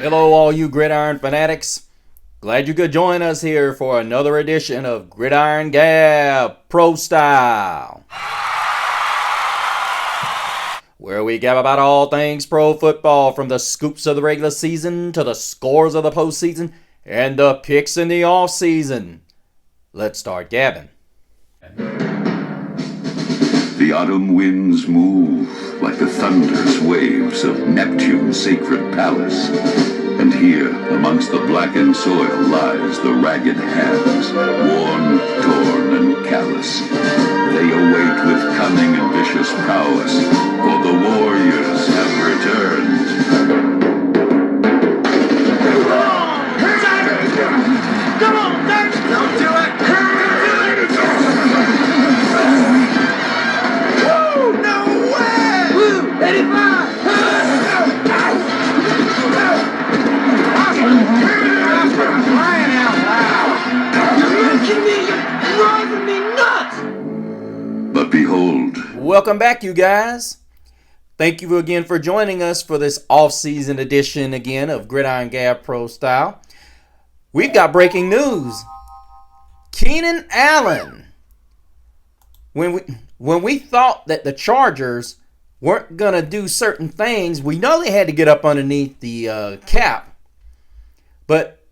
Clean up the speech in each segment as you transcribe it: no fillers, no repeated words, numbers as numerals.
Hello, all you gridiron fanatics. Glad you could join us here for another edition of Gridiron Gab Pro Style, where we gab about all things pro football, from the scoops of the regular season to the scores of the postseason and the picks in the off season. Let's start gabbing. The autumn winds move like the thunderous waves of Neptune's sacred palace. And here, amongst the blackened soil, lies the ragged hands, worn, torn, and callous. They await with cunning and vicious prowess, for the warriors have returned. Come on, Dutch! Don't do it! Woo! No way! Woo! 85! Crying out loud! You're making me driving me nuts! But behold, Welcome back, you guys. Thank you again for joining us for this off-season edition again of Gridiron Gab Pro Style. We've got breaking news. Keenan Allen. When we thought that the Chargers weren't going to do certain things, we know they had to get up underneath the cap. But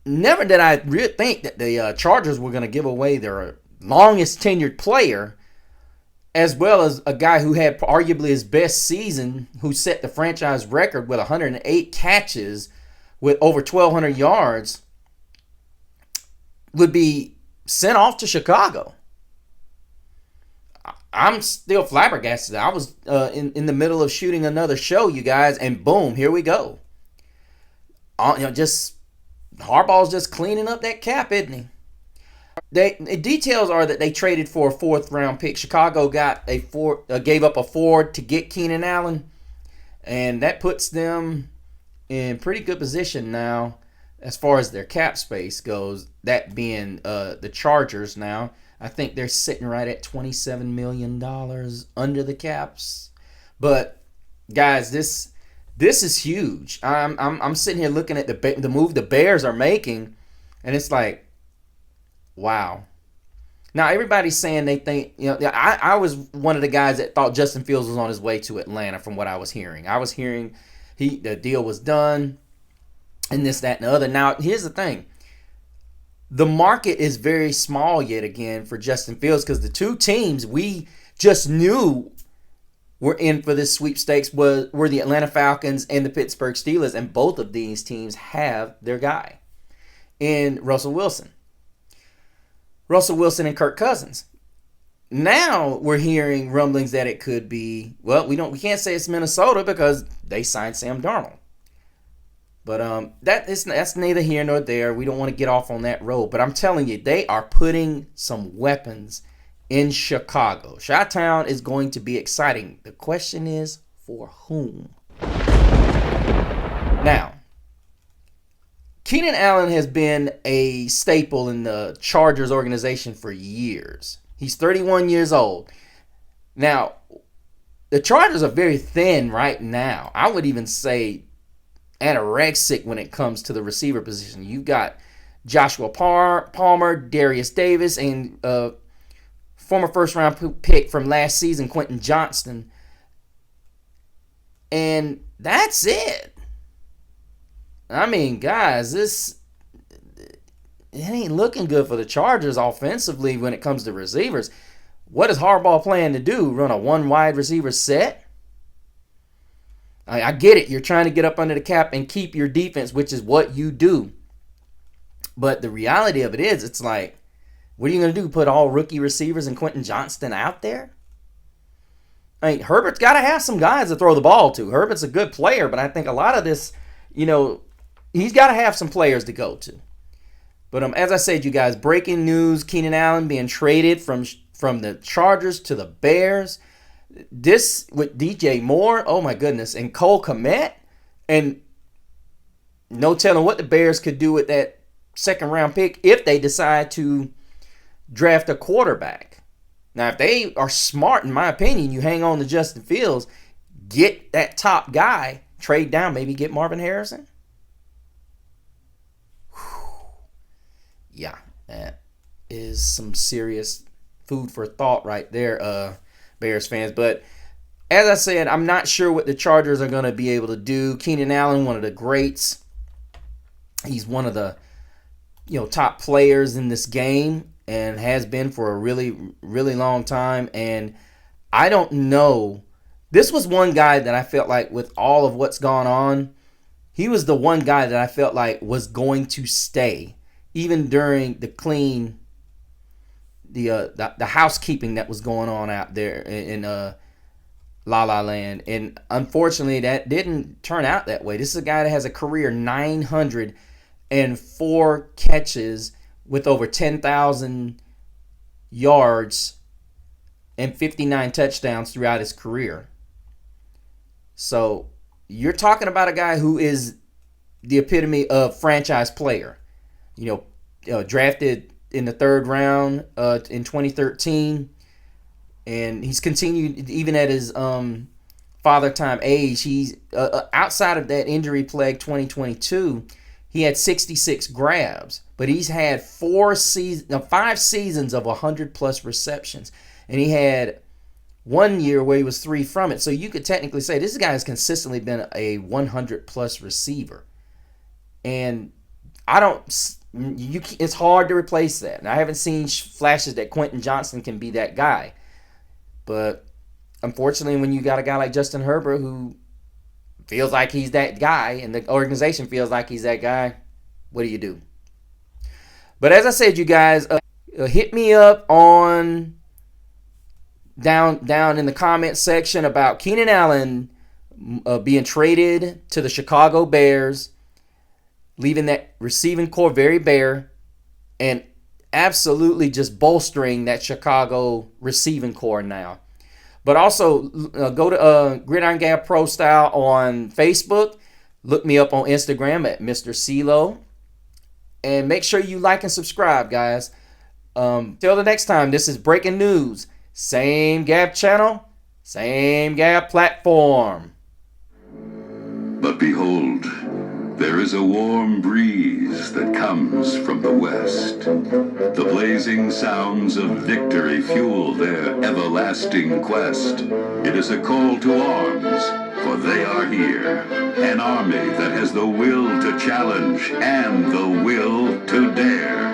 never did I really think that the Chargers were going to give away their longest tenured player, as well as a guy who had arguably his best season, who set the franchise record with 108 catches with over 1,200 yards, would be sent off to Chicago. I'm still flabbergasted. I was in the middle of shooting another show, you guys, and boom, here we go. Just Harbaugh's just cleaning up that cap, isn't he? The details are that they traded for a fourth-round pick. Chicago gave up a Ford to get Keenan Allen, and that puts them in pretty good position now as far as their cap space goes. That being the Chargers now. I think they're sitting right at $27 million under the caps. But guys, this is huge. I'm sitting here looking at the move the Bears are making, and it's like, wow. Now everybody's saying they think, I was one of the guys that thought Justin Fields was on his way to Atlanta from what I was hearing. I was hearing the deal was done and this, that, and the other. Now here's the thing. The market is very small yet again for Justin Fields, because the two teams we just knew were in for this sweepstakes were the Atlanta Falcons and the Pittsburgh Steelers, and both of these teams have their guy in Russell Wilson and Kirk Cousins. Now we're hearing rumblings that it could be, well, we can't say it's Minnesota because they signed Sam Darnold. But that's neither here nor there. We don't want to get off on that road. But I'm telling you, they are putting some weapons in Chicago. Chi-Town is going to be exciting. The question is, for whom? Now, Keenan Allen has been a staple in the Chargers organization for years. He's 31 years old. Now, the Chargers are very thin right now. I would even say anorexic when it comes to the receiver position. You've got Joshua Palmer, Darius Davis, and former first-round pick from last season, Quentin Johnston. And that's it. I mean, guys, it ain't looking good for the Chargers offensively when it comes to receivers. What is Harbaugh planning to do? Run a one wide receiver set? I get it. You're trying to get up under the cap and keep your defense, which is what you do. But the reality of it is, it's like, what are you going to do? Put all rookie receivers and Quentin Johnston out there? I mean, Herbert's got to have some guys to throw the ball to. Herbert's a good player, but I think a lot of this, he's got to have some players to go to. But as I said, you guys, breaking news, Keenan Allen being traded from the Chargers to the Bears. This with DJ Moore, oh my goodness, and Cole Kmet, and no telling what the Bears could do with that second round pick if they decide to draft a quarterback. Now, if they are smart, in my opinion, you hang on to Justin Fields, get that top guy, trade down, maybe get Marvin Harrison. Yeah, that is some serious food for thought right there, Bears fans. But as I said, I'm not sure what the Chargers are going to be able to do. Keenan Allen, one of the greats. He's one of the top players in this game and has been for a really, really long time. And I don't know. This was one guy that I felt like with all of what's gone on, he was the one guy that I felt like was going to stay, even during the the housekeeping that was going on out there in La La Land. And unfortunately, that didn't turn out that way. This is a guy that has a career 904 catches with over 10,000 yards and 59 touchdowns throughout his career. So you're talking about a guy who is the epitome of franchise player. Drafted in the third round in 2013, and he's continued even at his father time age. He's outside of that injury plague 2022, he had 66 grabs, but he's had 5 seasons of 100 plus receptions, and he had 1 year where he was 3 from it. So you could technically say this guy has consistently been a 100 plus receiver, and it's hard to replace that. And I haven't seen flashes that Quentin Johnson can be that guy. But unfortunately, when you got a guy like Justin Herbert who feels like he's that guy and the organization feels like he's that guy, what do you do? But as I said, you guys, hit me up on down in the comment section about Keenan Allen being traded to the Chicago Bears, leaving that receiving core very bare, and absolutely just bolstering that Chicago receiving core now. But also go to Gridiron Gab Pro Style on Facebook. Look me up on Instagram at Mr. CeeLo. And make sure you like and subscribe, guys. Till the next time, this is Breaking News. Same Gab channel, same Gab platform. But behold, there is a warm breeze that comes from the west. The blazing sounds of victory fuel their everlasting quest. It is a call to arms, for they are here. An army that has the will to challenge and the will to dare.